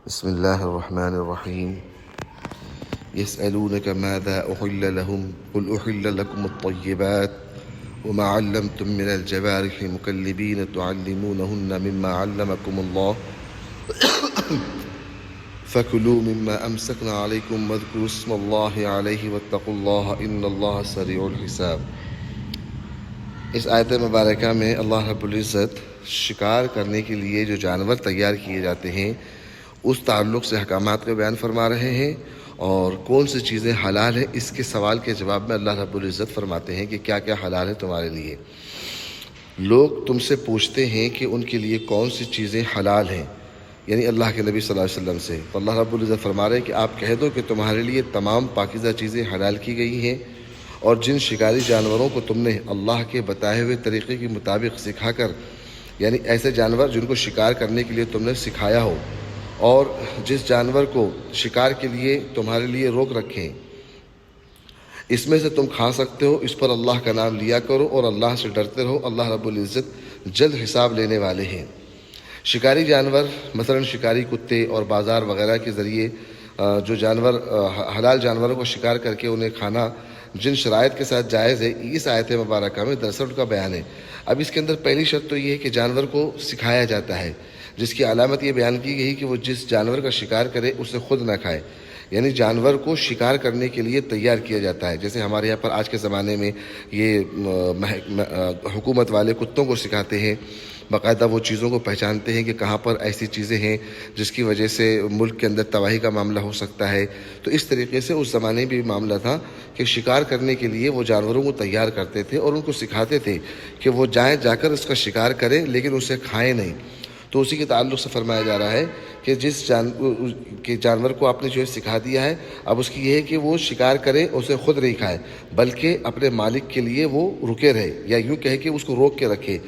بسم الله الرحمن الرحيم يسألونك ماذا أحل لهم قل أحل لكم الطيبات وما علمتم من الجوارح مكلبين تعلمونهن مما علمكم الله فكلوا مما أمسكنا عليكم واذكروا اسم الله عليه واتقوا الله إن الله سريع الحساب۔ اس آیت مبارکہ میں اللہ رب العزت شکار کرنے کے لیے جو جانور تیار کیے جاتے ہیں اس تعلق سے احکامات کا بیان فرما رہے ہیں، اور کون سی چیزیں حلال ہیں اس کے سوال کے جواب میں اللہ رب العزت فرماتے ہیں کہ کیا کیا حلال ہے تمہارے لیے۔ لوگ تم سے پوچھتے ہیں کہ ان کے لیے کون سی چیزیں حلال ہیں، یعنی اللہ کے نبی صلی اللہ علیہ وسلم سے، تو اللہ رب العزت فرما رہے ہیں کہ آپ کہہ دو کہ تمہارے لیے تمام پاکیزہ چیزیں حلال کی گئی ہیں، اور جن شکاری جانوروں کو تم نے اللہ کے بتائے ہوئے طریقے کے مطابق سکھا کر، یعنی ایسے جانور جن کو شکار کرنے کے لیے تم نے سکھایا ہو، اور جس جانور کو شکار کے لیے تمہارے لیے روک رکھیں، اس میں سے تم کھا سکتے ہو، اس پر اللہ کا نام لیا کرو اور اللہ سے ڈرتے رہو، اللہ رب العزت جلد حساب لینے والے ہیں۔ شکاری جانور مثلا شکاری کتے اور بازار وغیرہ کے ذریعے جو جانور حلال جانوروں کو شکار کر کے انہیں کھانا جن شرائط کے ساتھ جائز ہے، اس آیت مبارکہ میں دراصل ان کا بیان ہے۔ اب اس کے اندر پہلی شرط تو یہ ہے کہ جانور کو سکھایا جاتا ہے، جس کی علامت یہ بیان کی گئی کہ وہ جس جانور کا شکار کرے اسے خود نہ کھائے، یعنی جانور کو شکار کرنے کے لیے تیار کیا جاتا ہے۔ جیسے ہمارے یہاں پر آج کے زمانے میں یہ حکومت والے کتوں کو سکھاتے ہیں، باقاعدہ وہ چیزوں کو پہچانتے ہیں کہ کہاں پر ایسی چیزیں ہیں جس کی وجہ سے ملک کے اندر تباہی کا معاملہ ہو سکتا ہے۔ تو اس طریقے سے اس زمانے میں بھی معاملہ تھا کہ شکار کرنے کے لیے وہ جانوروں کو تیار کرتے تھے اور ان کو سکھاتے تھے کہ وہ جا کر اس کا شکار کریں لیکن اسے کھائیں نہیں۔ تو اسی کے تعلق سے فرمایا جا رہا ہے کہ جس جانور کو آپ نے جو ہے سکھا دیا ہے، اب اس کی یہ ہے کہ وہ شکار کرے، اسے خود نہیں کھائے بلکہ اپنے مالک کے لیے وہ رکے رہے، یا یوں کہے کہ اس کو روک کے رکھے۔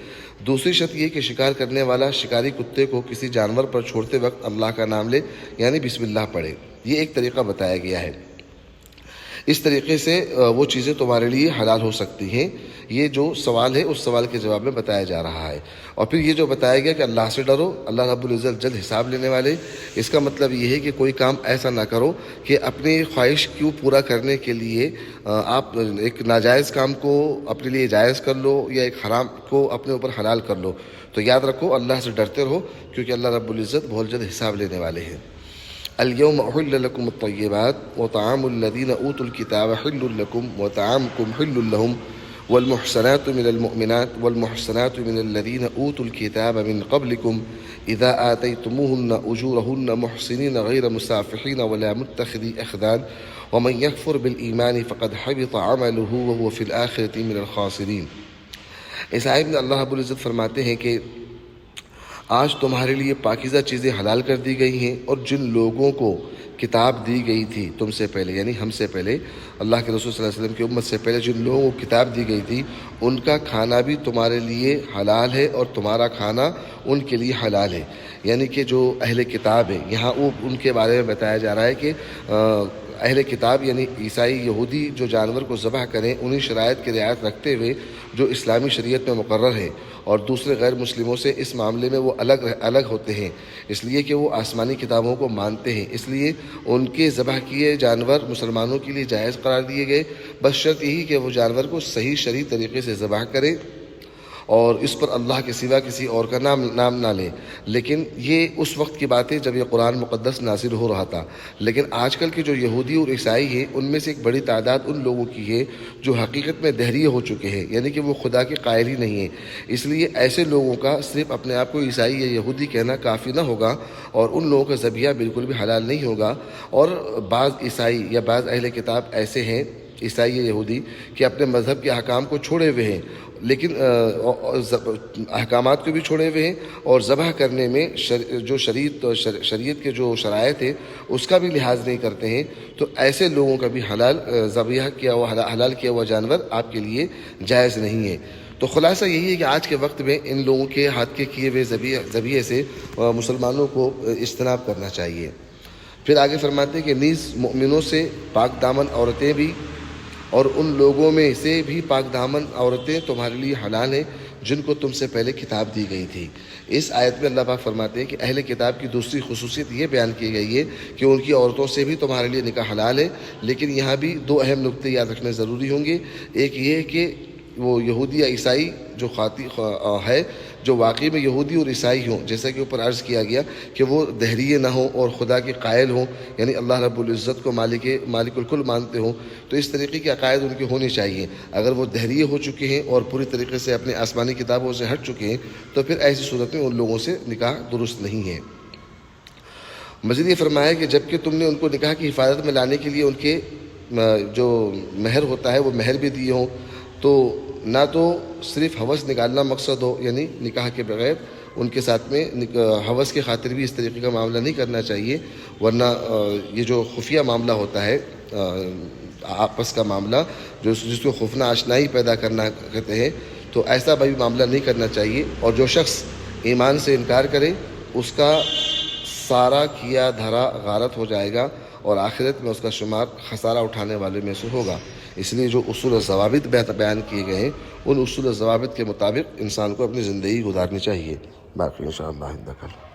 دوسری شرط یہ کہ شکار کرنے والا شکاری کتے کو کسی جانور پر چھوڑتے وقت اللہ کا نام لے، یعنی بسم اللہ پڑھے۔ یہ ایک طریقہ بتایا گیا ہے۔ اس طریقے سے وہ چیزیں تمہارے لیے حلال ہو سکتی ہیں۔ یہ جو سوال ہے اس سوال کے جواب میں بتایا جا رہا ہے۔ اور پھر یہ جو بتایا گیا کہ اللہ سے ڈرو، اللہ رب العزت جلد حساب لینے والے، اس کا مطلب یہ ہے کہ کوئی کام ایسا نہ کرو کہ اپنی خواہش کو پورا کرنے کے لیے آپ ایک ناجائز کام کو اپنے لیے جائز کر لو یا ایک حرام کو اپنے اوپر حلال کر لو۔ تو یاد رکھو اللہ سے ڈرتے رہو، کیونکہ اللہ رب العزت بہت جلد حساب لینے والے ہیں۔ اليوم أحل لكم الطيبات وطعام الذين أوتوا الكتاب حل لكم وطعامكم حل لهم والمحصنات من المؤمنات والمحصنات من الذين أوتوا الكتاب من قبلكم إذا آتيتموهن أجورهن محصنين غير مسافحين ولا متخذي أخدان ومن يكفر بالإيمان فقد حبط عمله وهو في الآخرة من الخاسرين۔ اس آیت میں اللہ رب العزت فرماتے ہیں کہ آج تمہارے لیے پاکیزہ چیزیں حلال کر دی گئی ہیں، اور جن لوگوں کو کتاب دی گئی تھی تم سے پہلے، یعنی ہم سے پہلے، اللہ کے رسول صلی اللہ علیہ وسلم کی امت سے پہلے جن لوگوں کو کتاب دی گئی تھی، ان کا کھانا بھی تمہارے لیے حلال ہے اور تمہارا کھانا ان کے لیے حلال ہے۔ یعنی کہ جو اہل کتاب ہے، یہاں ان کے بارے میں بتایا جا رہا ہے کہ اہل کتاب یعنی عیسائی یہودی جو جانور کو ذبح کریں انہی شرائط کی رعایت رکھتے ہوئے جو اسلامی شریعت میں مقرر ہے، اور دوسرے غیر مسلموں سے اس معاملے میں وہ الگ ہوتے ہیں، اس لیے کہ وہ آسمانی کتابوں کو مانتے ہیں، اس لیے ان کے ذبح کیے جانور مسلمانوں کے لیے جائز قرار دیے گئے۔ بس شرط یہی کہ وہ جانور کو صحیح شرعی طریقے سے ذبح کریں اور اس پر اللہ کے سوا کسی اور کا نام نہ لیں۔ لیکن یہ اس وقت کی بات ہے جب یہ قرآن مقدس نازل ہو رہا تھا، لیکن آج کل کے جو یہودی اور عیسائی ہیں ان میں سے ایک بڑی تعداد ان لوگوں کی ہے جو حقیقت میں دہریے ہو چکے ہیں، یعنی کہ وہ خدا کے قائل ہی نہیں ہیں۔ اس لیے ایسے لوگوں کا صرف اپنے آپ کو عیسائی یا یہودی کہنا کافی نہ ہوگا، اور ان لوگوں کا ذبیحہ بالکل بھی حلال نہیں ہوگا۔ اور بعض عیسائی یا بعض اہل کتاب ایسے ہیں، عیسائی یا یہودی، کہ اپنے مذہب کے احکام کو چھوڑے ہوئے ہیں، لیکن احکامات کو بھی چھوڑے ہوئے ہیں، اور ذبح کرنے میں جو شریعت کے جو شرائط ہے اس کا بھی لحاظ نہیں کرتے ہیں۔ تو ایسے لوگوں کا بھی ذبیحہ کیا ہوا حلال کیا ہوا جانور آپ کے لیے جائز نہیں ہے۔ تو خلاصہ یہی ہے کہ آج کے وقت میں ان لوگوں کے ہاتھ کے کیے ہوئے ذبیحے سے مسلمانوں کو اجتناب کرنا چاہیے۔ پھر آگے فرماتے ہیں کہ نیز مومنوں سے پاک دامن عورتیں بھی، اور ان لوگوں میں سے بھی پاک دامن عورتیں تمہارے لیے حلال ہیں جن کو تم سے پہلے کتاب دی گئی تھی۔ اس آیت میں اللہ پاک فرماتے ہیں کہ اہل کتاب کی دوسری خصوصیت یہ بیان کی گئی ہے کہ ان کی عورتوں سے بھی تمہارے لیے نکاح حلال ہے، لیکن یہاں بھی دو اہم نقطے یاد رکھنے ضروری ہوں گے۔ ایک یہ ہے کہ وہ یہودی یا عیسائی جو ہے جو واقعی میں یہودی اور عیسائی ہوں، جیسا کہ اوپر عرض کیا گیا کہ وہ دہریے نہ ہوں اور خدا کے قائل ہوں، یعنی اللہ رب العزت کو مالک الکل مانتے ہوں، تو اس طریقے کے عقائد ان کے ہونے چاہیے۔ اگر وہ دہریے ہو چکے ہیں اور پوری طریقے سے اپنے آسمانی کتابوں سے ہٹ چکے ہیں تو پھر ایسی صورت میں ان لوگوں سے نکاح درست نہیں ہے۔ مزید یہ فرمایا کہ جب کہ تم نے ان کو نکاح کی حفاظت میں لانے کے لیے ان کے جو مہر ہوتا ہے وہ مہر بھی دیے ہوں، تو نہ تو صرف حوث نکالنا مقصد ہو، یعنی نکاح کے بغیر ان کے ساتھ میں حوث کی خاطر بھی اس طریقے کا معاملہ نہیں کرنا چاہیے، ورنہ یہ جو خفیہ معاملہ ہوتا ہے آپس کا معاملہ جس کو خفنہ آشنائی پیدا کرنا کہتے ہیں، تو ایسا بھی معاملہ نہیں کرنا چاہیے۔ اور جو شخص ایمان سے انکار کرے اس کا سارا کیا دھرا غارت ہو جائے گا اور آخرت میں اس کا شمار خسارہ اٹھانے والے میں سے ہوگا۔ اس لیے جو اصول و ضوابط بیان کیے گئے ہیں ان اصول و ضوابط کے مطابق انسان کو اپنی زندگی گزارنی چاہیے۔ باقی انشاءاللہ